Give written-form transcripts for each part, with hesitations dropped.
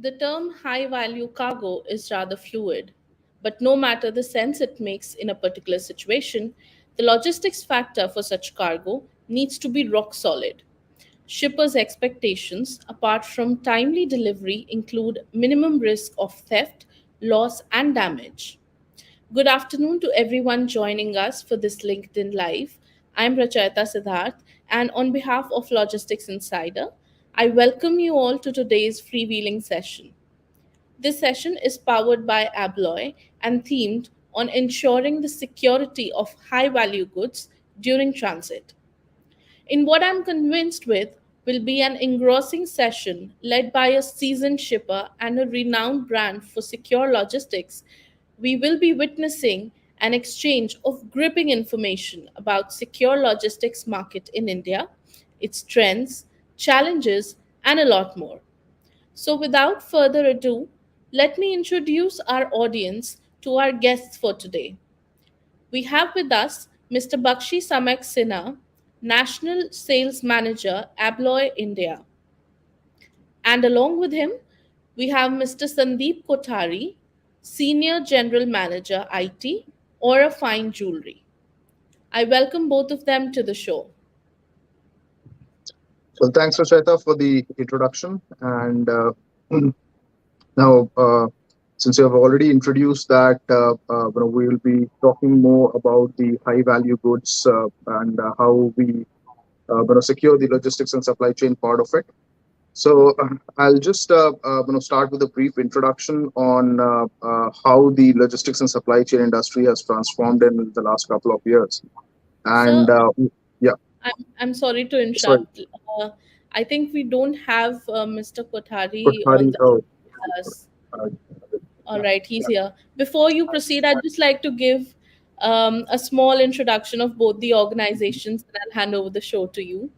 The term high value cargo is rather fluid, but no matter the sense it makes in a particular situation, the logistics factor for such cargo needs to be rock solid. Shippers' expectations, apart from timely delivery, include minimum risk of theft, loss, and damage. Good afternoon to everyone joining us for this LinkedIn Live. I'm Rachayata Siddharth, and on behalf of Logistics Insider, I welcome you all to today's freewheeling session. This session is powered by ABLOY and themed on ensuring the security of high value goods during transit. In what I'm convinced with will be an engrossing session led by a seasoned shipper and a renowned brand for secure logistics, we will be witnessing an exchange of gripping information about secure logistics market in India, its trends, challenges, and a lot more. So without further ado, let me introduce our audience to our guests for today. We have with us Mr. Baxi Sinha, National Sales Manager, ABLOY India. And along with him, we have Mr. Sandiip Kothaari, Senior General Manager, IT, ORRA Fine Jewellery. I welcome both of them to the show. Well, thanks, Racheta, for the introduction. And now, since you have already introduced that, we will be talking more about the high-value goods and how we secure the logistics and supply chain part of it. So I'll just start with a brief introduction on how the logistics and supply chain industry has transformed in the last couple of years. And Sir, yeah, I'm sorry to sorry, interrupt. I think we don't have Mr. Kothari on Kothaari. the Oh, us. uh, All right, he's here. Before you proceed, I'd just like to give a small introduction of both the organizations, and I'll hand over the show to you.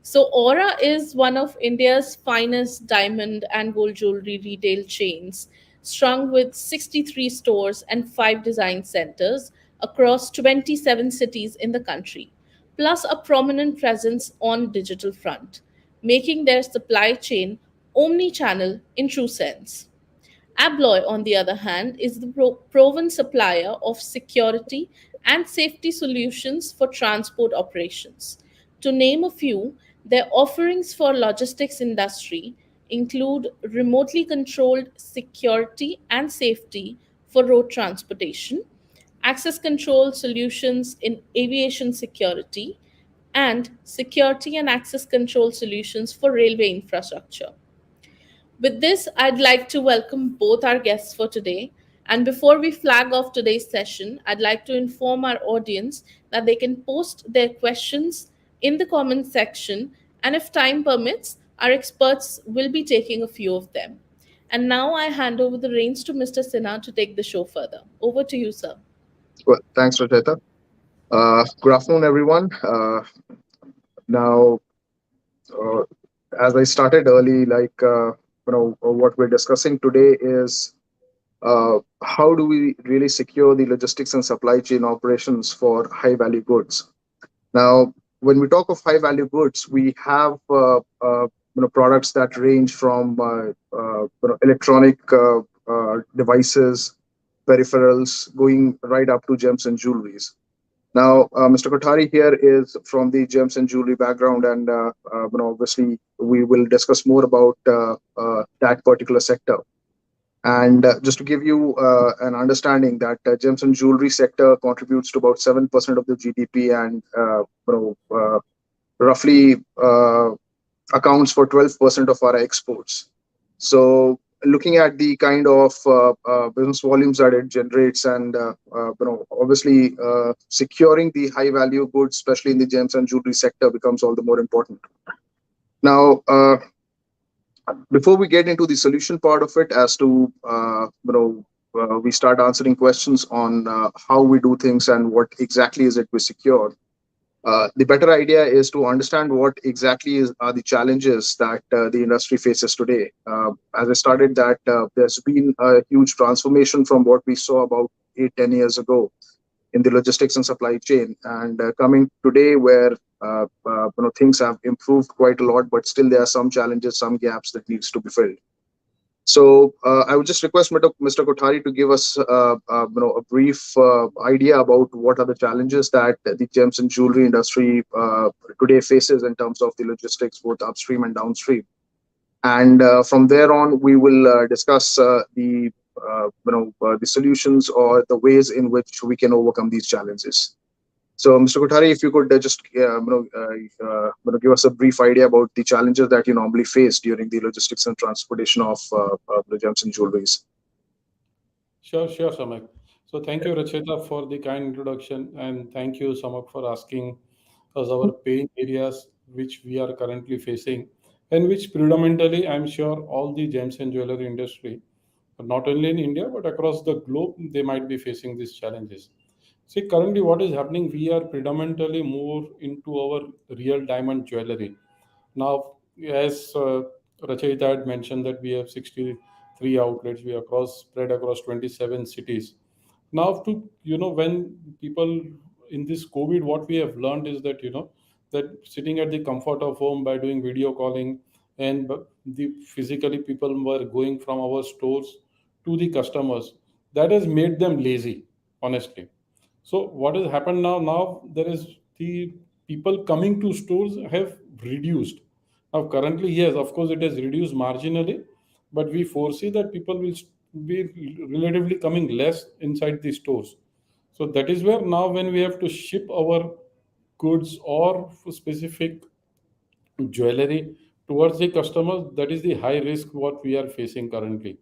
So, Aura is one of India's finest diamond and gold jewelry retail chains, strung with 63 stores and 5 design centers across 27 cities in the country, plus a prominent presence on digital front, making their supply chain omni-channel in true sense. Abloy, on the other hand, is the proven supplier of security and safety solutions for transport operations. To name a few, their offerings for logistics industry include remotely controlled security and safety for road transportation, access control solutions in aviation security, and security and access control solutions for railway infrastructure. With this, I'd like to welcome both our guests for today. And before we flag off today's session, I'd like to inform our audience that they can post their questions in the comment section. And if time permits, our experts will be taking a few of them. And now I hand over the reins to Mr. Sinha to take the show further. Over to you, sir. well, thanks, Racheta. Good afternoon, everyone. Now, uh, as I started early, what we're discussing today is how do we really secure the logistics and supply chain operations for high value goods. Now, when we talk of high value goods, we have products that range from electronic devices, peripherals, going right up to gems and jewelries. Now, Mr. Kothaari here is from the gems and jewelry background, and obviously we will discuss more about that particular sector. And just to give you an understanding that gems and jewelry sector contributes to about 7% of the GDP and roughly accounts for 12% of our exports. So looking at the kind of business volumes that it generates and obviously securing the high value goods, especially in the gems and jewelry sector, becomes all the more important. Now, before we get into the solution part of it, as to we start answering questions on how we do things and what exactly is it we secure. The better idea is to understand what exactly are the challenges that the industry faces today. As I started that, there's been a huge transformation from what we saw about 8-10 years ago in the logistics and supply chain, and coming today where things have improved quite a lot, but still there are some challenges, some gaps that needs to be filled. So I would just request Mr. Kothari to give us a brief idea about what are the challenges that the gems and jewelry industry today faces in terms of the logistics, both upstream and downstream. And from there on, we will discuss the solutions or the ways in which we can overcome these challenges. So, Mr. Kothari, if you could just give us a brief idea about the challenges that you normally face during the logistics and transportation of the gems and jewelries. Sure, Samak. So thank you, Rachita, for the kind introduction, and thank you, Samak, for asking us our pain areas which we are currently facing, and which predominantly, I'm sure, all the gems and jewelry industry, not only in India but across the globe, they might be facing these challenges. See, currently, what is happening? We are predominantly more into our real diamond jewelry. Now, as Rachita had mentioned that we have 63 outlets, we are spread across 27 cities. Now, to when people in this COVID, what we have learned is that that sitting at the comfort of home by doing video calling, and the physically people were going from our stores to the customers, that has made them lazy, honestly. So what has happened now? Now there is the people coming to stores have reduced. Now currently, yes, of course, it has reduced marginally, but we foresee that people will be relatively coming less inside the stores. So that is where now when we have to ship our goods or specific jewelry towards the customers, that is the high risk what we are facing currently.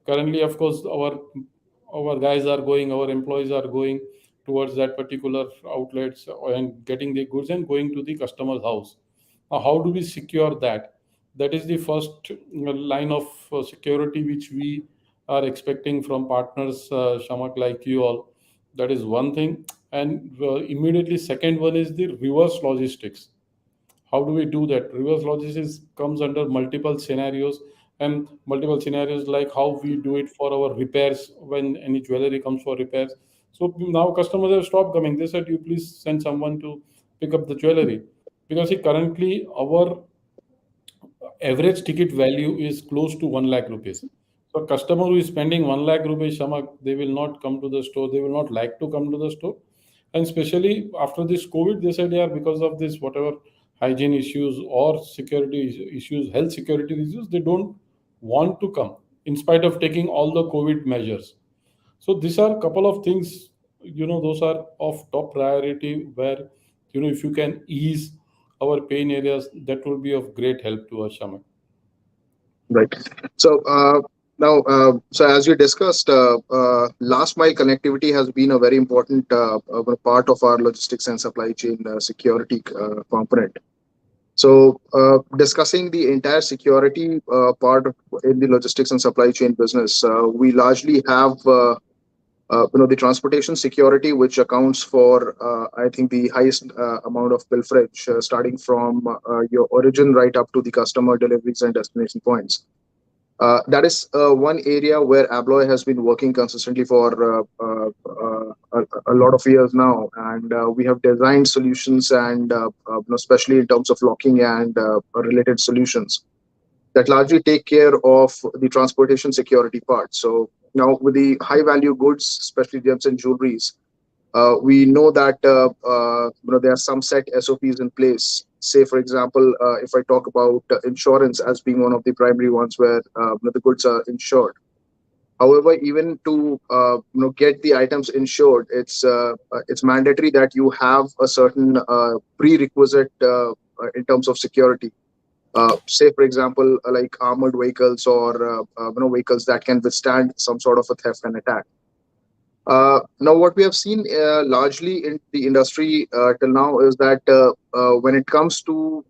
Of course, our guys are going, our employees are going towards that particular outlets and getting the goods and going to the customer's house. Now how do we secure that? That is the first line of security which we are expecting from partners, Shamak, like you all. That is one thing. And immediately second one is the reverse logistics. How do we do that? Reverse logistics comes under multiple scenarios, and multiple scenarios like how we do it for our repairs when any jewelry comes for repairs. So now customers have stopped coming. They said, you please send someone to pick up the jewelry, because see, currently our average ticket value is close to 1 lakh rupees. So a customer who is spending 1 lakh rupees, Shamak, they will not come to the store. They will not like to come to the store. And especially after this COVID, they said, yeah, because of this, whatever hygiene issues or issues, health security issues, they don't want to come in spite of taking all the COVID measures. So these are a couple of things, those are of top priority where, if you can ease our pain areas, that will be of great help to us, Shaman. Right. So so as you discussed, last mile connectivity has been a very important part of our logistics and supply chain security component. So, discussing the entire security in the logistics and supply chain business, we largely have the transportation security, which accounts for I think the highest amount of pilferage, starting from your origin right up to the customer deliveries and destination points. That is one area where ABLOY has been working consistently for a lot of years now, and we have designed solutions and especially in terms of locking and related solutions that largely take care of the transportation security part. So now with the high value goods, especially gems and jewelries, we know that there are some set SOPs in place. Say, for example, if I talk about insurance as being one of the primary ones where the goods are insured. However, even to get the items insured, it's mandatory that you have a certain prerequisite in terms of security. Say, for example, like armored vehicles or vehicles that can withstand some sort of a theft and attack. Now, what we have seen largely in the industry till now is that when it comes to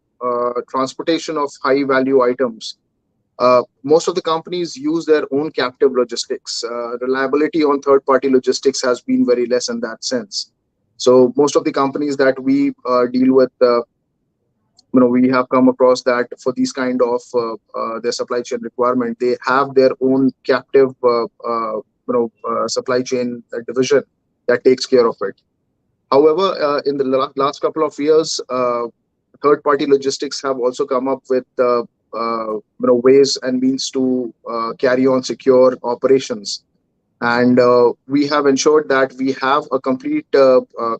transportation of high value items, most of the companies use their own captive logistics. Reliability on third party logistics has been very less in that sense. So most of the companies that we deal with, we have come across that for these kind of their supply chain requirement, they have their own captive supply chain division that takes care of it. However, in the last couple of years, third party logistics have also come up with ways and means to carry on secure operations. And we have ensured that we have a complete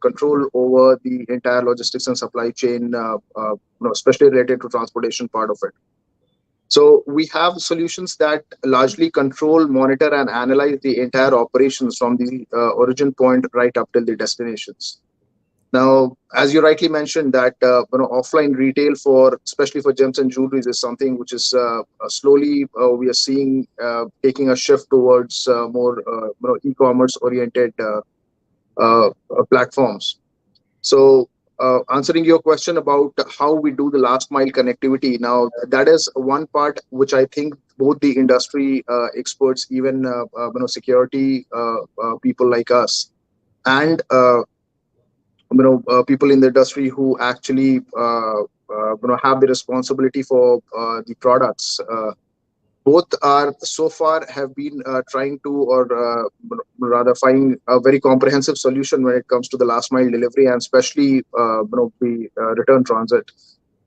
control over the entire logistics and supply chain, especially related to transportation part of it. So we have solutions that largely control, monitor, and analyze the entire operations from the origin point right up till the destinations. Now, as you rightly mentioned, that offline retail for especially for gems and jewelries is something which is slowly we are seeing taking a shift towards more e-commerce oriented platforms. So, answering your question about how we do the last mile connectivity, now that is one part which I think both the industry experts, even security people like us, and people in the industry who actually have the responsibility for the products. Both are so far have been trying to, or rather find a very comprehensive solution when it comes to the last mile delivery, and especially the return transit.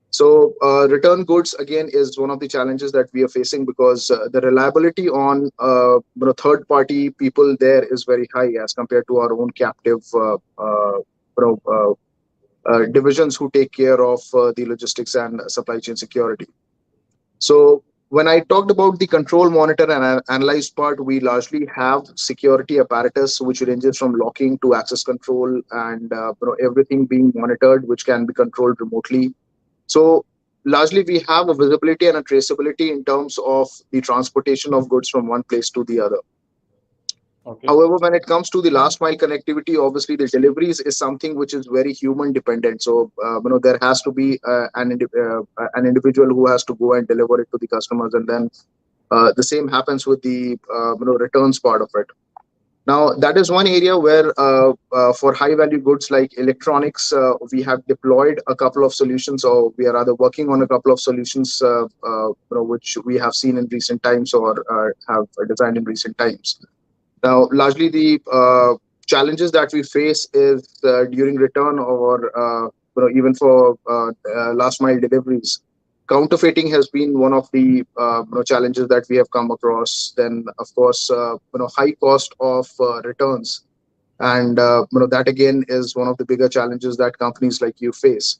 So return goods again is one of the challenges that we are facing, because the reliability on third party people there is very high as compared to our own captive divisions who take care of the logistics and supply chain security. So when I talked about the control, monitor, and analyze part, we largely have security apparatus which ranges from locking to access control, and everything being monitored, which can be controlled remotely. So largely we have a visibility and a traceability in terms of the transportation of goods from one place to the other. Okay. However, when it comes to the last mile connectivity, obviously the deliveries is something which is very human dependent. So there has to be an individual who has to go and deliver it to the customers, and then the same happens with the returns part of it. Now, that is one area where for high value goods like electronics, we have deployed a couple of solutions, or we are rather working on a couple of solutions which we have seen in recent times, or have designed in recent times. Now, largely the challenges that we face is during return, or even for last mile deliveries. Counterfeiting has been one of the challenges that we have come across. Then, of course, high cost of returns, and that again is one of the bigger challenges that companies like you face.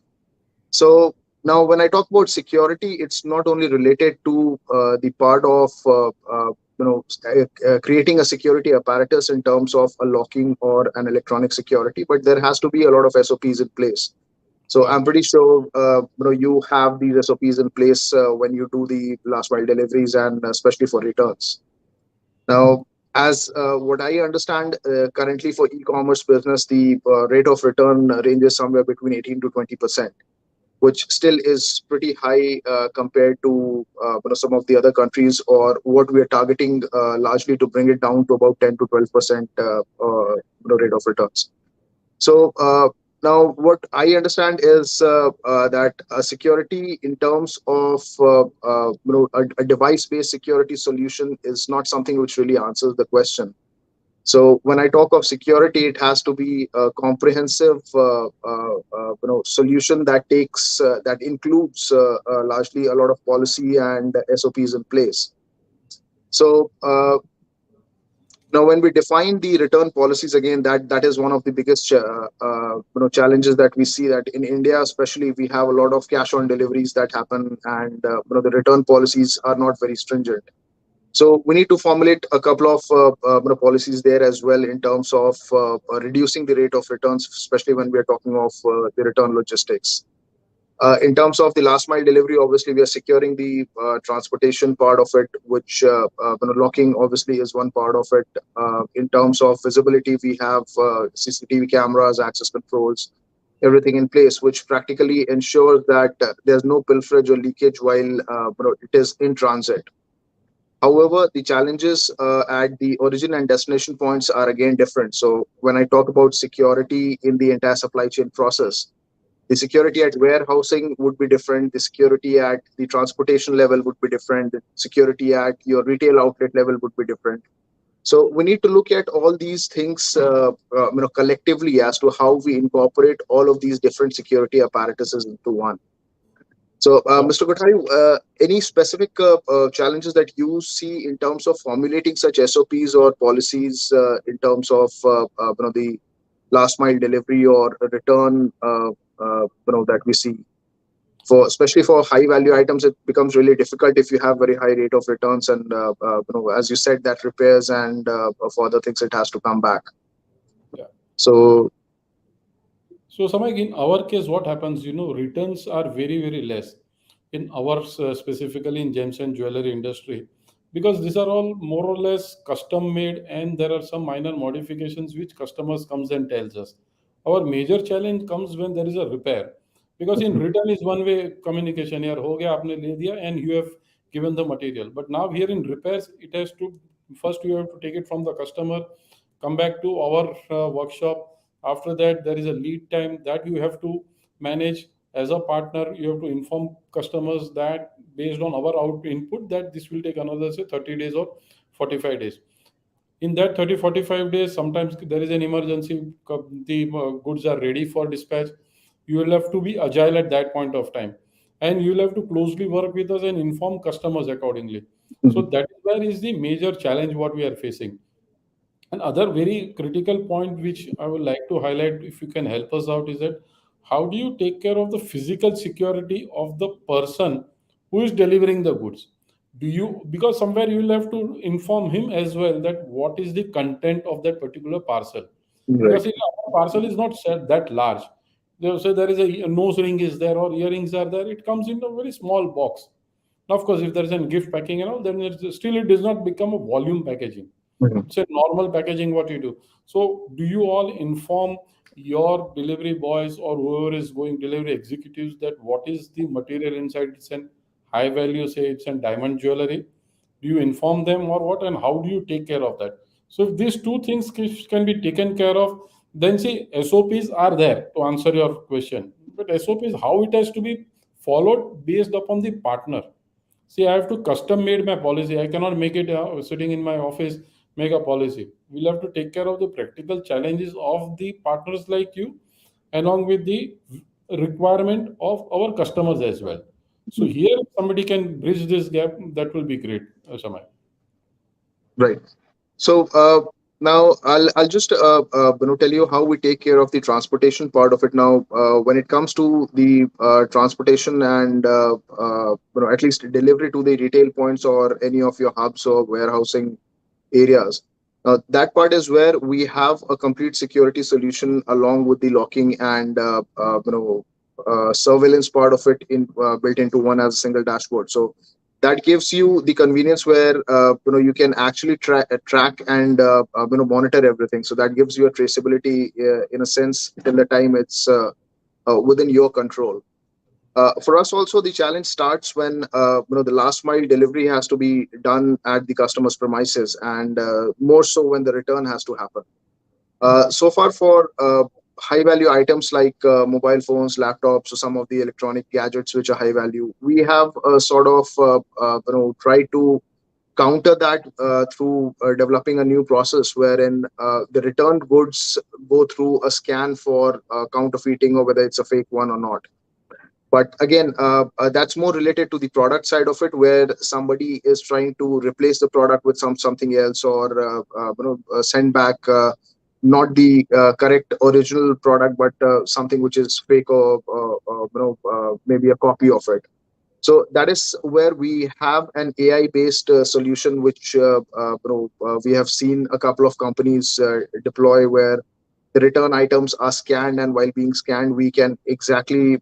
So now, when I talk about security, it's not only related to the part of creating a security apparatus in terms of a locking or an electronic security, but there has to be a lot of SOPs in place. So I'm pretty sure you have these SOPs in place when you do the last mile deliveries, and especially for returns. Now, as what I understand, currently for e-commerce business, the rate of return ranges somewhere between 18 to 20%, which still is pretty high compared to some of the other countries, or what we are targeting largely to bring it down to about 10 to 12% rate of returns. So now, what I understand is that security in terms of a device-based security solution is not something which really answers the question. So when I talk of security, it has to be a comprehensive solution that takes that includes largely a lot of policy and SOPs in place. So now, when we define the return policies, again, that is one of the biggest challenges that we see, that in India, especially, we have a lot of cash on deliveries that happen, and the return policies are not very stringent. So we need to formulate a couple of policies there as well, in terms of reducing the rate of returns, especially when we are talking of the return logistics. In terms of the last mile delivery, obviously we are securing the transportation part of it, which locking obviously is one part of it. In terms of visibility, we have CCTV cameras, access controls, everything in place, which practically ensures that there's no pilferage or leakage while it is in transit. However, the challenges at the origin and destination points are again different. So when I talk about security in the entire supply chain process, the security at warehousing would be different. The security at the transportation level would be different. The security at your retail outlet level would be different. So we need to look at all these things collectively, as to how we incorporate all of these different security apparatuses into one. So, Sure. Mr. Kothari, any specific challenges that you see in terms of formulating such SOPs or policies in terms of the last mile delivery or return that we see for, especially for high value items? It becomes really difficult if you have very high rate of returns and as you said, that repairs and for other things it has to come back. Yeah. So So, Samay, in our case, what happens, returns are very, very less in our specifically in gems and jewelry industry, because these are all more or less custom made, and there are some minor modifications which customers comes and tells us. Our major challenge comes when there is a repair, because in mhm, return is one way communication. Here, ho gaya, aapne le diya, and you have given the material. But now here in repairs, it has to first you have to take it from the customer, come back to our workshop. After that, there is a lead time that you have to manage. As a partner, you have to inform customers that based on our out input that this will take another say 30 days or 45 days. In that 30 45 days, sometimes there is an emergency, the goods are ready for dispatch. You will have to be agile at that point of time, and you will have to closely work with us and inform customers accordingly. So mhm, that is where is the major challenge what we are facing. Another very critical point which I would like to highlight, if you can help us out, is that how do you take care of the physical security of the person who is delivering the goods? Do you, because somewhere you will have to inform him as well that what is the content of that particular parcel, right. because if a parcel is not set that large, they will say there is a nose ring is there or earrings are there. It comes in a very small box. Now, of course, if there is a gift packing and all, then still it does not become a volume packaging. Mhm, It's a normal packaging what you do. So do you all inform your delivery boys or whoever is going delivery executives that what is the material inside? It's an high value, say it's a diamond jewelry. Do you inform them or what, and how do you take care of that? So if these two things can be taken care of, then see, SOPs are there to answer your question, but SOPs how it has to be followed based upon the partner. See, I have to custom made my policy. I cannot make it sitting in my office, make a policy. We'll have to take care of the practical challenges of the partners like you, along with the requirement of our customers as well. So mhm, here, if somebody can bridge this gap, that will be great, Samay. right. So now I'll just tell you how we take care of the transportation part of it. Now, when it comes to the transportation and at least delivery to the retail points or any of your hubs or warehousing areas, that part is where we have a complete security solution along with the locking and surveillance part of it in built into one as a single dashboard. So that gives you the convenience where you can actually track and monitor everything. So that gives you a traceability in a sense till the time it's within your control. For us also, the challenge starts when the last mile delivery has to be done at the customer's premises, and more so when the return has to happen. So far, for high value items like mobile phones, laptops, or some of the electronic gadgets which are high value, we have sort of tried to counter that through developing a new process wherein the returned goods go through a scan for counterfeiting or whether it's a fake one or not. But again, that's more related to the product side of it, where somebody is trying to replace the product with something else, or send back not the correct original product, but something which is fake, or maybe a copy of it. So that is where we have an AI based solution, which we have seen a couple of companies deploy, where the return items are scanned, and while being scanned, we can exactly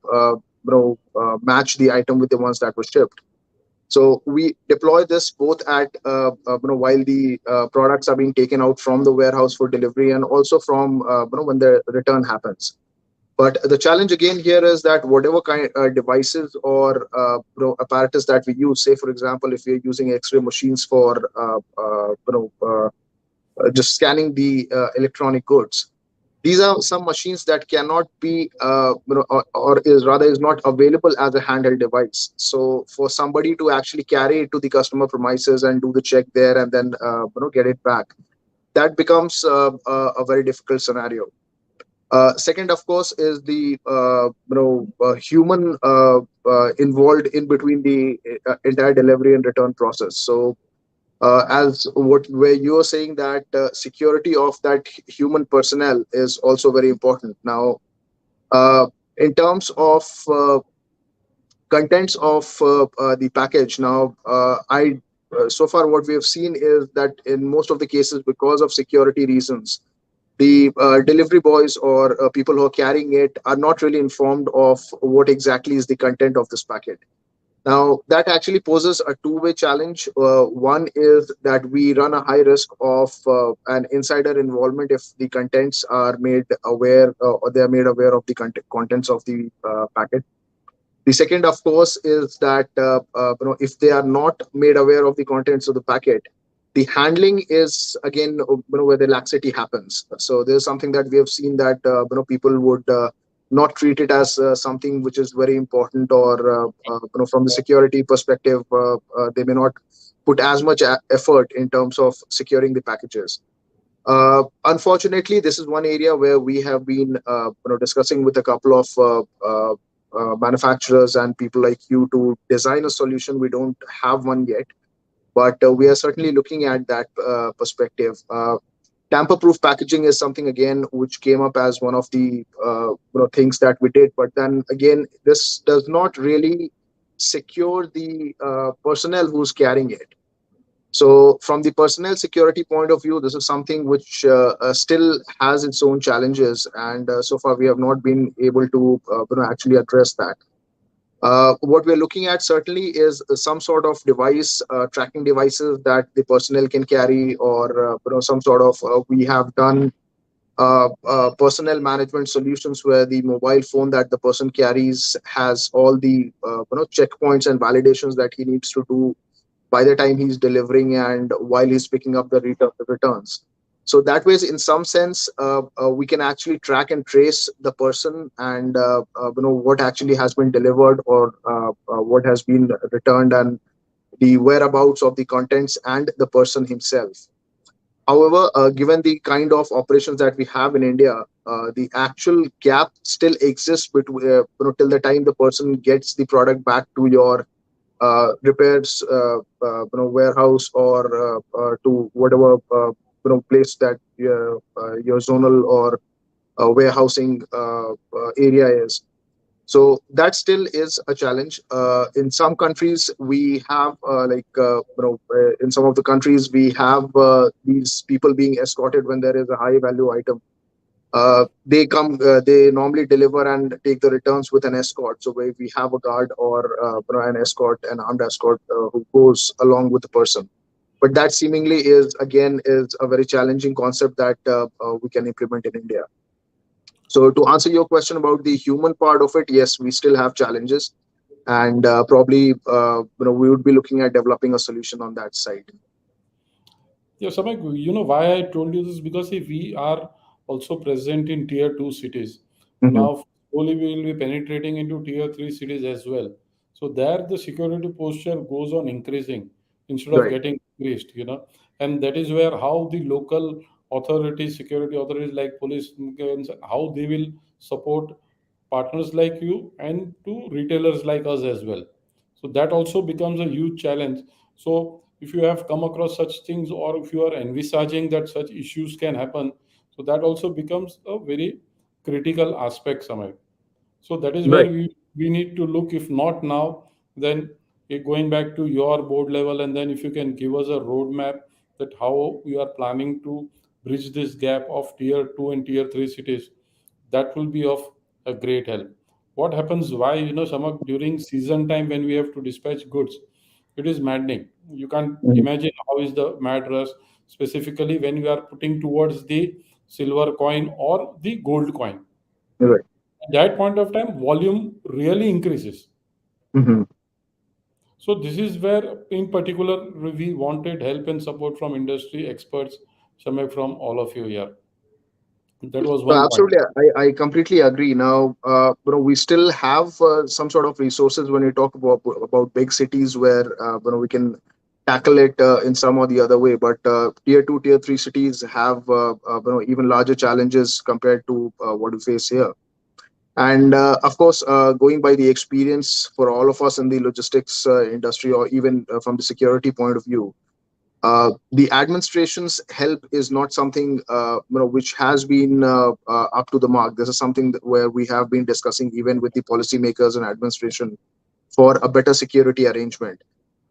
match the item with the ones that were shipped. So we deploy this both at while the products are being taken out from the warehouse for delivery, and also from when the return happens. But the challenge again here is that whatever kind devices or apparatus that we use, say for example, if we're using X-ray machines for just scanning the electronic goods, these are some machines that cannot be or is rather is not available as a handheld device. So for somebody to actually carry it to the customer premises and do the check there and then, get it back, that becomes a very difficult scenario. Second, of course, is the human involved in between the entire delivery and return process. So, as what where you are saying that security of that human personnel is also very important. Now, uh, in terms of contents of the package, now I so far what we have seen is that in most of the cases, because of security reasons, the delivery boys or people who are carrying it are not really informed of what exactly is the content of this packet. Now, that actually poses a two-way challenge. One is that we run a high risk of an insider involvement if the contents are made aware or they are made aware of the contents of the packet. The second, of course, is that if they are not made aware of the contents of the packet, the handling is again where the laxity happens. So there's something that we have seen that people would not treat it as something which is very important, or from the security perspective, they may not put as much effort in terms of securing the packages. Unfortunately, this is one area where we have been discussing with a couple of manufacturers and people like you to design a solution. We don't have one yet, but we are certainly looking at that perspective. Tamper-proof packaging is something again which came up as one of the things that we did, but then again, this does not really secure the personnel who's carrying it. So, from the personnel security point of view, this is something which still has its own challenges, and so far we have not been able to actually address that. What we're looking at certainly is some sort of device, tracking devices that the personnel can carry, or some sort of we have done personnel management solutions where the mobile phone that the person carries has all the checkpoints and validations that he needs to do by the time he's delivering and while he's picking up the returns. So that way, in some sense, we can actually track and trace the person and what actually has been delivered, or what has been returned, and the whereabouts of the contents and the person himself. However, given the kind of operations that we have in India, the actual gap still exists between till the time the person gets the product back to your repairs warehouse, or to whatever place that your zonal or warehousing area is. So that still is a challenge. In some countries, we have in some of the countries we have these people being escorted when there is a high value item. They normally deliver and take the returns with an escort. So we have a guard, or an escort, an armed escort, who goes along with the person. But that seemingly is a very challenging concept that we can implement in India. So to answer your question about the human part of it, yes, we still have challenges, and probably we would be looking at developing a solution on that side. Yeah, Samak, you know why I told you this? Because if we are also present in tier 2 cities. Hmm. Now, slowly we will be penetrating into tier 3 cities as well. So there the security posture goes on increasing instead of Right. getting increased. And that is where how the local authorities, security authorities like police, how they will support partners like you and to retailers like us as well. So that also becomes a huge challenge. So if you have come across such things, or if you are envisaging that such issues can happen, so that also becomes a very critical aspect somewhere. So that is where Right. we need to look. If not now, then going back to your board level, and then if you can give us a roadmap that how we are planning to bridge this gap of tier 2 and tier 3 cities, that will be of a great help. What happens, why, Samak, during season time when we have to dispatch goods, it is maddening. You can't Mhm. imagine how is the mad rush, specifically when you are putting towards the silver coin or the gold coin. Right. At that point of time, volume really increases. Hmm. So this is where, in particular, we wanted help and support from industry experts, somewhere from all of you here. That was No, one point. absolutely, I completely agree. Now, we still have some sort of resources when we talk about big cities where we can tackle it in some or the other way. But tier two, tier three cities have even larger challenges compared to what we face here. And of course, going by the experience for all of us in the logistics industry, or even from the security point of view, the administration's help is not something which has been up to the mark. This is something where we have been discussing even with the policymakers and administration for a better security arrangement.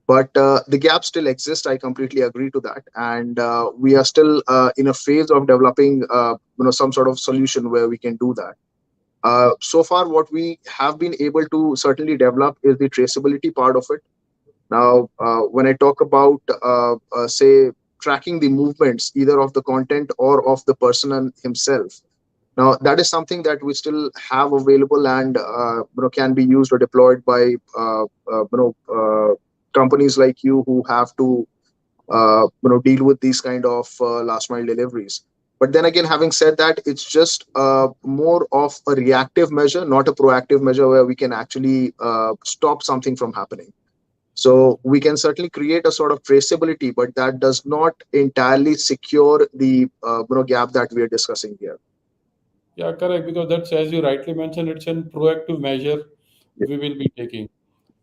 But the gap still exists. I completely agree to that, and we are still in a phase of developing some sort of solution where we can do that. So far, what we have been able to certainly develop is the traceability part of it. Now, when I talk about, say, tracking the movements either of the content or of the person himself, now that is something that we still have available and can be used or deployed by companies like you who have to deal with these kind of last mile deliveries. But then again, having said that, it's just more of a reactive measure, not a proactive measure where we can actually stop something from happening. So we can certainly create a sort of traceability, but that does not entirely secure the gap that we are discussing here. Yeah, correct. Because that's, as you rightly mentioned, it's a proactive measure Yeah. we will be taking.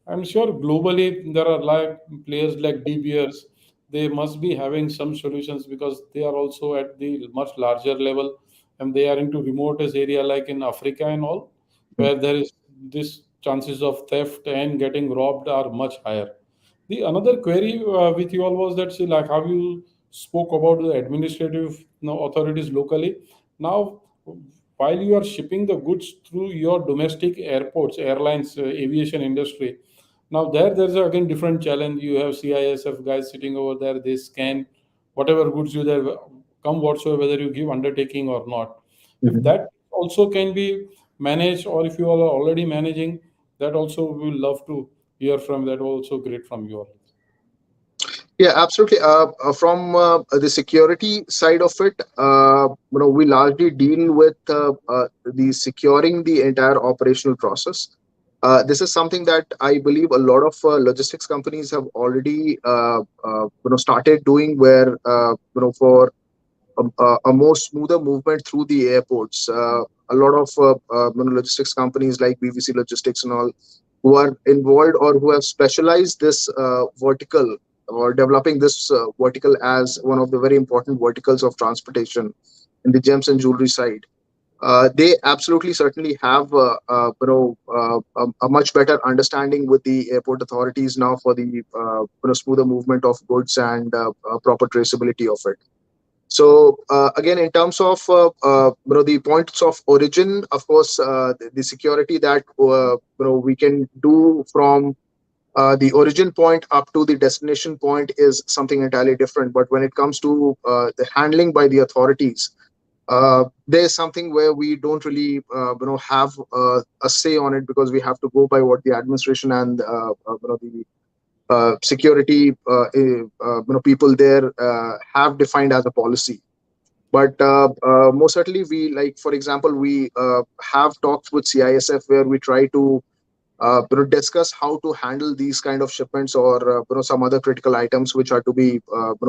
I'm sure globally there are like players like DBRs. They must be having some solutions because they are also at the much larger level, and they are into remotest area like in Africa and all, Mhm. where there is this chances of theft and getting robbed are much higher. The another query with you all was that, see, like how you spoke about the administrative, authorities locally. Now, while you are shipping the goods through your domestic airports, airlines, aviation industry, now there's again different challenge. You have CISF guys sitting over there. They scan whatever goods you there come whatsoever, whether you give undertaking or not. If Mhm. that also can be managed, or if you all are already managing, that also we will love to hear from. That also great from you all. Yeah, absolutely. From the security side of it, we largely deal with the securing the entire operational process. This is something that I believe a lot of logistics companies have already started doing, where for a more smoother movement through the airports. A lot of logistics companies like BBC Logistics and all, who are involved or who have specialized this vertical, or developing this vertical as one of the very important verticals of transportation in the gems and jewelry side. They absolutely certainly have a much better understanding with the airport authorities now for the smoother movement of goods and proper traceability of it. So again, in terms of the points of origin, of course, the security that we can do from the origin point up to the destination point is something entirely different. But when it comes to the handling by the authorities, there's something where we don't really have a say on it, because we have to go by what the administration and the security people there have defined as a policy. But most certainly, we, like, for example, we have talks with CISF where we try to discuss how to handle these kind of shipments, or some other critical items which are to be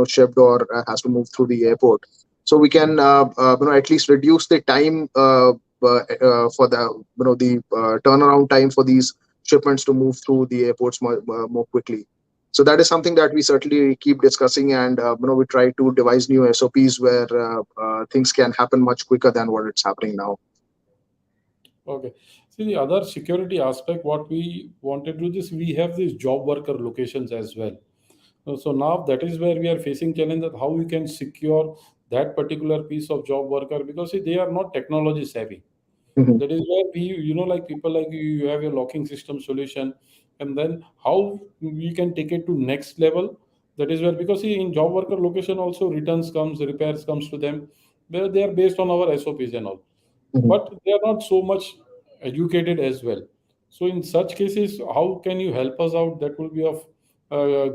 shipped or has to move through the airport. So we can at least reduce the time for the the turnaround time for these shipments to move through the airports more quickly. So that is something that we certainly keep discussing, and we try to devise new SOPs where things can happen much quicker than what it's happening now. Okay. See, the other security aspect, what we wanted to do is we have these job worker locations as well. So now that is where we are facing challenge, that how we can secure that particular piece of job worker, because see, they are not technology savvy. Mhm. That is where we, like people like you have your locking system solution, and then how we can take it to next level. That is where, because see, in job worker location also returns comes, repairs comes to them, where they are based on our SOPs and all, Mhm. but they are not so much educated as well. So in such cases, how can you help us out? That will be of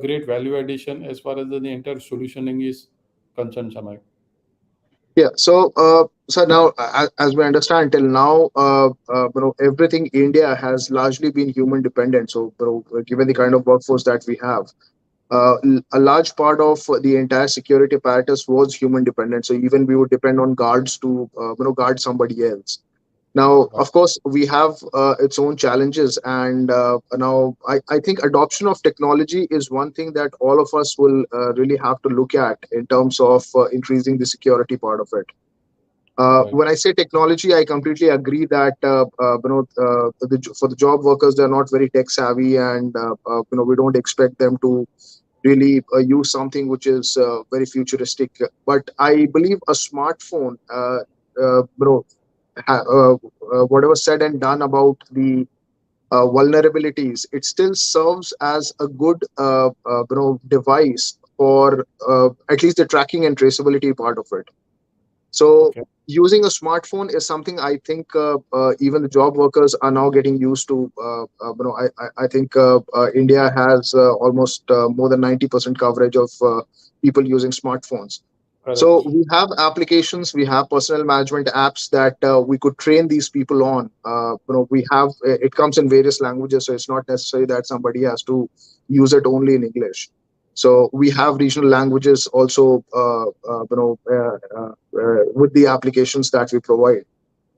great value addition as far as the entire solutioning is concerned, Samay. Yeah. So now, as we understand, till now, everything India has largely been human dependent. So, given the kind of workforce that we have, a large part of the entire security apparatus was human dependent. So even we would depend on guards to guard somebody else. Now, Right. of course, we have its own challenges, and now I think adoption of technology is one thing that all of us will really have to look at in terms of increasing the security part of it. Right. When I say technology, I completely agree that for the job workers, they're not very tech savvy, and we don't expect them to really use something which is very futuristic. But I believe a smartphone, uh, you know, whatever said and done about the vulnerabilities, it still serves as a good device for at least the tracking and traceability part of it. So Okay. using a smartphone is something I think even the job workers are now getting used to. I think India has almost more than 90% coverage of people using smartphones. So Correct. we have applications, we have personal management apps that we could train these people on. We have it comes in various languages, so it's not necessary that somebody has to use it only in English. So we have regional languages also, with the applications that we provide.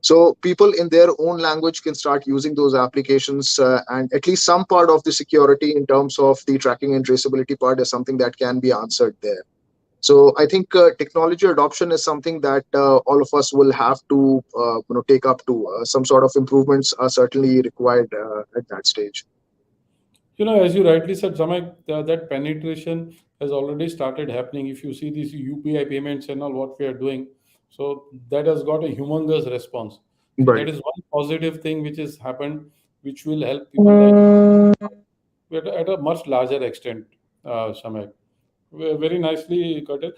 So people in their own language can start using those applications, and at least some part of the security in terms of the tracking and traceability part is something that can be answered there. So I think technology adoption is something that all of us will have to take up to. Some sort of improvements are certainly required at that stage. As you rightly said, Samyak, that penetration has already started happening. If you see these UPI payments and all what we are doing, so that has got a humongous response. So Right. that is one positive thing which has happened, which will help people like at a much larger extent, Samyak. Very nicely cut it.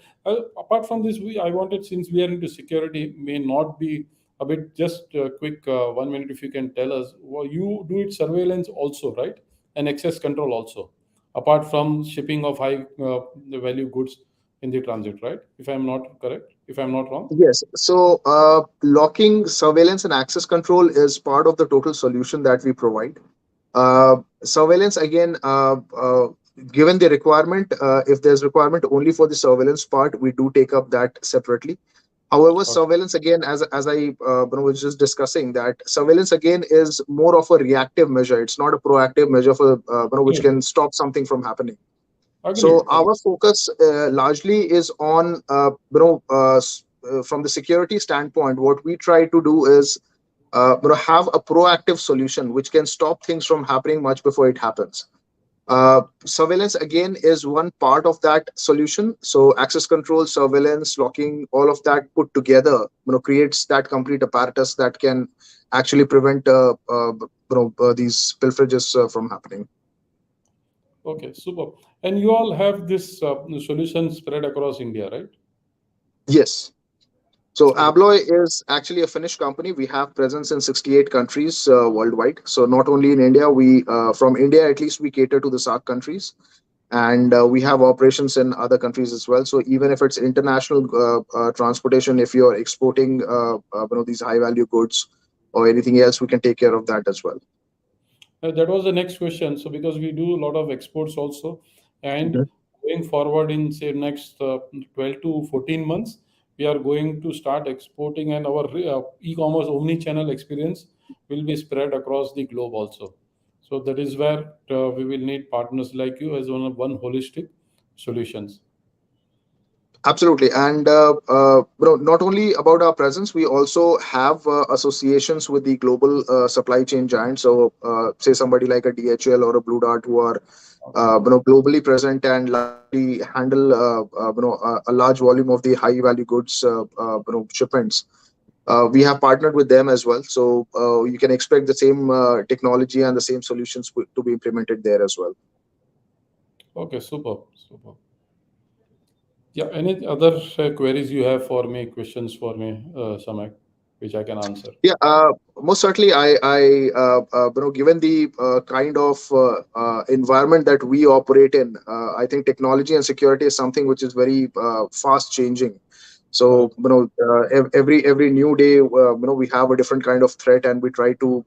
Apart from this, I wanted, since we are into security, may not be a bit just quick 1 minute if you can tell us. Well, you do it surveillance also, right? And access control also, apart from shipping of high value goods in the transit, right? If I'm not correct, if I'm not wrong. Yes. So locking, surveillance, and access control is part of the total solution that we provide. Surveillance again, given the requirement, if there's requirement only for the surveillance part, we do take up that separately. However, Okay. surveillance again, as I was just discussing, that surveillance again is more of a reactive measure. It's not a proactive measure for which Agreed. can stop something from happening. So Agreed. our focus largely is on from the security standpoint. What we try to do is have a proactive solution which can stop things from happening much before it happens. Surveillance again is one part of that solution. So access control, surveillance, locking, all of that put together, creates that complete apparatus that can actually prevent these pilferages from happening. Okay, super. And you all have this solution spread across India, right? Yes. So Okay. ABLOY is actually a Finnish company. We have presence in 68 countries worldwide. So not only in India, we from India at least we cater to the SAARC countries, and we have operations in other countries as well. So even if it's international transportation, if you're exporting these high value goods or anything else, we can take care of that as well. That was the next question. So, because we do a lot of exports also, and Mhm. going forward in say next 12 to 14 months, we are going to start exporting, and our e-commerce omni-channel experience will be spread across the globe also. So that is where we will need partners like you as one holistic solutions. Absolutely, and not only about our presence, we also have associations with the global supply chain giants. So, say somebody like a DHL or a Blue Dart, who are Okay. globally present and largely handle a large volume of the high value goods shipments. We have partnered with them as well, so you can expect the same technology and the same solutions to be implemented there as well. Okay. Super. Super. Yeah. Any other queries you have for me? Questions for me, Samak, which I can answer. Yeah, most certainly. Given the kind of environment that we operate in, I think technology and security is something which is very fast changing. So, Correct. every new day, we have a different kind of threat, and we try to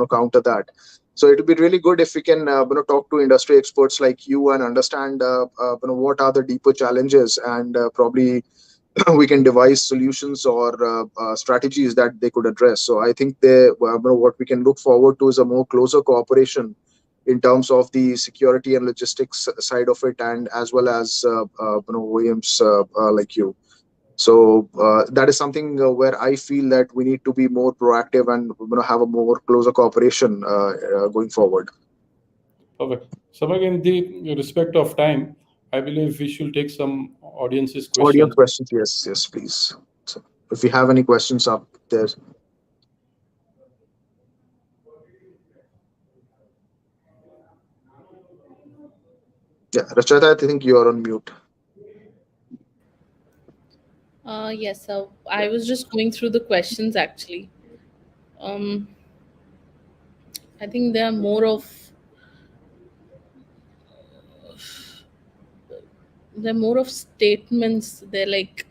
counter that. So it would be really good if we can talk to industry experts like you and understand what are the deeper challenges, and probably we can devise solutions or strategies that they could address. So I think what we can look forward to is a more closer cooperation in terms of the security and logistics side of it, and as well as OEMs like you. So that is something where I feel that we need to be more proactive and have a more closer cooperation going forward. Perfect. So, in the respect of time, I believe we should take some audience's Audience questions. questions, yes, yes, please. So if you have any questions up there, yeah, Rachata, I think you are on mute. Yes, so I was just going through the questions actually. Um, I think there are more of statements. They're like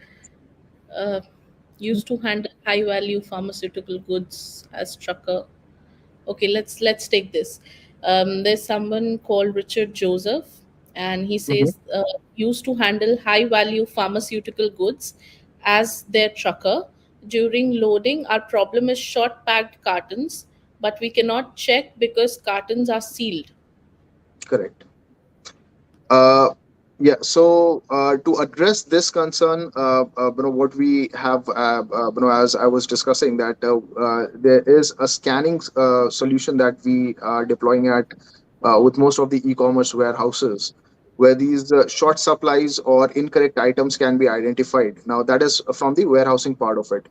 uh, used to handle high value pharmaceutical goods as trucker. Okay, let's take this. There's someone called Richard Joseph, and he Mhm. says used to handle high value pharmaceutical goods as their trucker. During loading, our problem is short packed cartons, but we cannot check because cartons are sealed. Correct. Uh, yeah. So to address this concern, what we have, as I was discussing, that there is a scanning solution that we are deploying at with most of the e-commerce warehouses, where these short supplies or incorrect items can be identified. Now, that is from the warehousing part of it.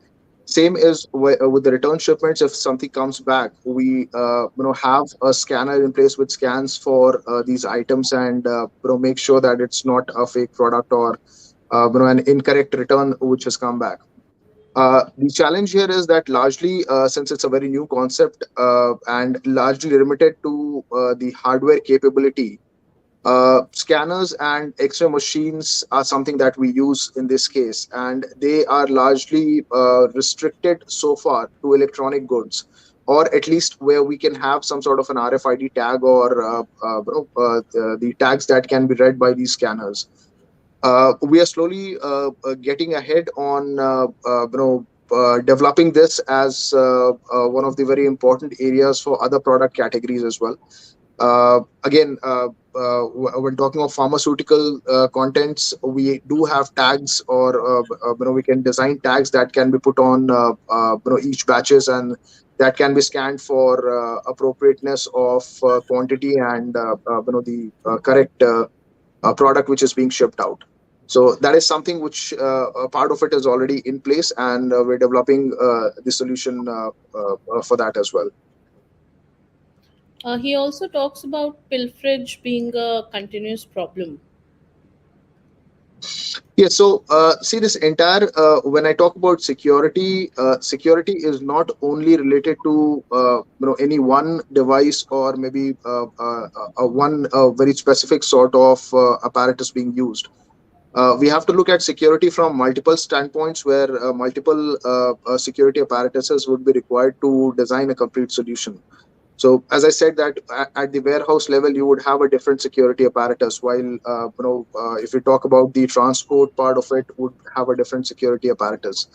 Same is with the return shipments. If something comes back, we have a scanner in place which scans for these items, and make sure that it's not a fake product or an incorrect return which has come back. The challenge here is that largely, since it's a very new concept and largely limited to the hardware capability, scanners and X-ray machines are something that we use in this case, and they are largely restricted so far to electronic goods, or at least where we can have some sort of an RFID tag or the tags that can be read by these scanners. We are slowly getting ahead on developing this as one of the very important areas for other product categories as well. Again, when talking of pharmaceutical contents, we do have tags, or we can design tags that can be put on each batches, and that can be scanned for appropriateness of quantity and the correct product which is being shipped out. So that is something which a part of it is already in place, and we're developing the solution for that as well. He also talks about pilferage being a continuous problem. Yeah, so see, this entire when I talk about security, security is not only related to any one device, or maybe one very specific sort of apparatus being used. We have to look at security from multiple standpoints, where multiple security apparatuses would be required to design a complete solution. So, as I said, that at the warehouse level, you would have a different security apparatus, while if we talk about the transport part of it, would have a different security apparatus.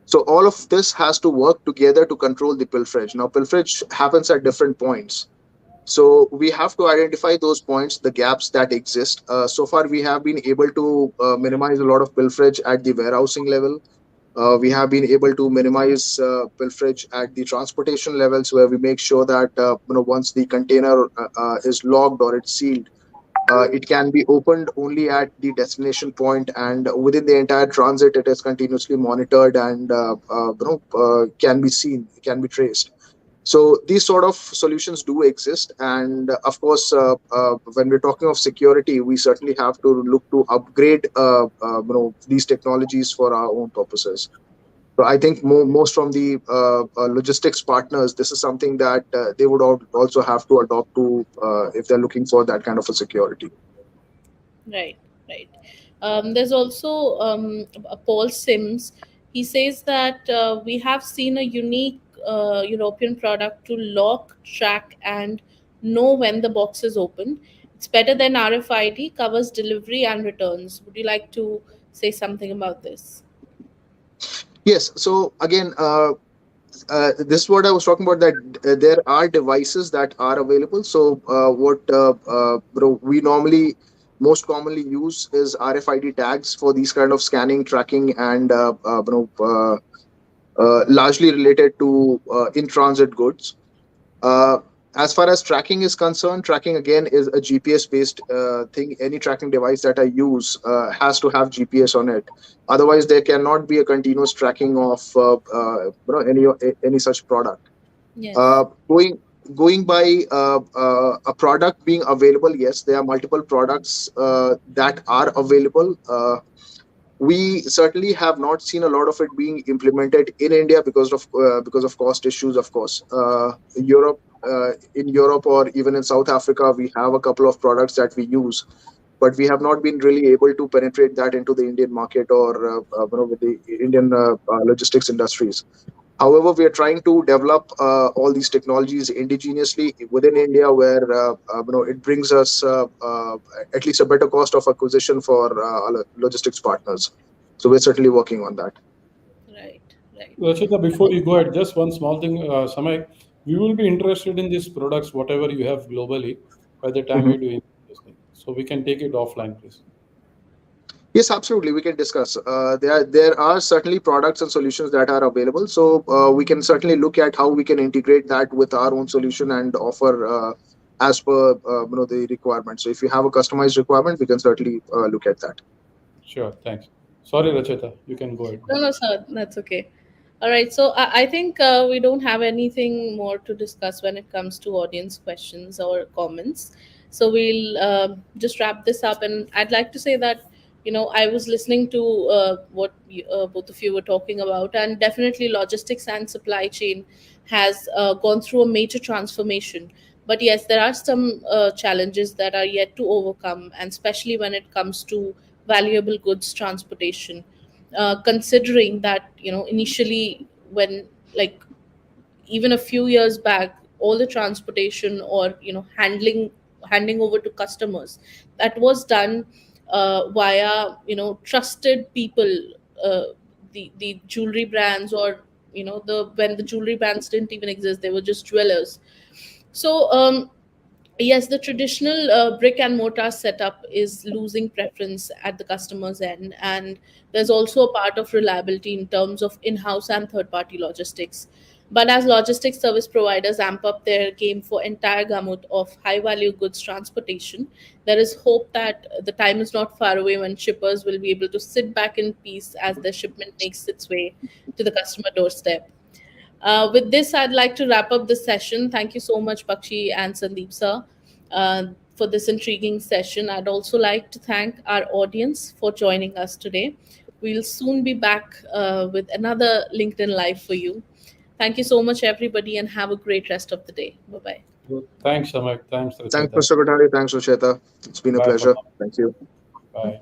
So, all of this has to work together to control the pilferage. Now, pilferage happens at different points. So we have to identify those points, the gaps that exist. So far, we have been able to minimize a lot of pilferage at the warehousing level. We have been able to minimize pilferage at the transportation levels, where we make sure that once the container is logged or it's sealed, it can be opened only at the destination point, and within the entire transit, it is continuously monitored and can be seen, can be traced. So these sort of solutions do exist, and of course, when we're talking of security, we certainly have to look to upgrade these technologies for our own purposes. So I think most from the logistics partners, this is something that they would also have to adopt to if they're looking for that kind of a security. Right, right. There's also Paul Sims. He says that we have seen a unique European product to lock, track, and know when the box is opened. It's better than RFID, covers delivery and returns. Would you like to say something about this? Yes. So again, this is what I was talking about. That there are devices that are available. So what we normally most commonly use is RFID tags for these kind of scanning, tracking, and largely related to in transit goods. Uh, as far as tracking is concerned, tracking again is a GPS based thing. Any tracking device that I use has to have GPS on it. Otherwise, there cannot be a continuous tracking of any such product. Yes. Uh, going going by a product being available, yes, there are multiple products that are available. We certainly have not seen a lot of it being implemented in India because of cost issues. Of course, in Europe or even in South Africa, we have a couple of products that we use, but we have not been really able to penetrate that into the Indian market or with the Indian logistics industries. However, we are trying to develop all these technologies indigenously within India, where it brings us at least a better cost of acquisition for our logistics partners. So we're certainly working on that. Right, right. Rachita, before you go ahead, just one small thing, Samay, we will be interested in these products, whatever you have globally, by the time Mhm. we do this thing. So we can take it offline, please. Yes, absolutely. We can discuss. There are certainly products and solutions that are available. So we can certainly look at how we can integrate that with our own solution and offer as per the requirement. So if you have a customized requirement, we can certainly look at that. Sure, thanks. Sorry, Rachita, you can go ahead No, now. no, sir, that's okay. All right, so I think we don't have anything more to discuss when it comes to audience questions or comments. So we'll just wrap this up. And I'd like to say that, I was listening to what both of you were talking about, and definitely logistics and supply chain has gone through a major transformation. But yes, there are some challenges that are yet to overcome, and especially when it comes to valuable goods transportation, considering that initially, when, like, even a few years back, all the transportation or handing over to customers, that was done via trusted people, uh, the jewelry brands, or the when the jewelry brands didn't even exist, they were just jewelers. So yes, the traditional brick and mortar setup is losing preference at the customer's end, and there's also a part of reliability in terms of in-house and third-party logistics. But as logistics service providers amp up their game for entire gamut of high-value goods transportation, there is hope that the time is not far away when shippers will be able to sit back in peace as their shipment makes its way to the customer doorstep. With this, I'd like to wrap up this session. Thank you so much, Bakshi and Sandeep sir, for this intriguing session. I'd also like to thank our audience for joining us today. We'll soon be back with another LinkedIn Live for you. Thank you so much, everybody, and have a great rest of the day. Bye bye. Good. Thanks, Samay. Thanks, Thanks, Rachita. Mr. Kothari. Thanks, Rocheta. It's been a Bye for pleasure. now. Thank you. Bye.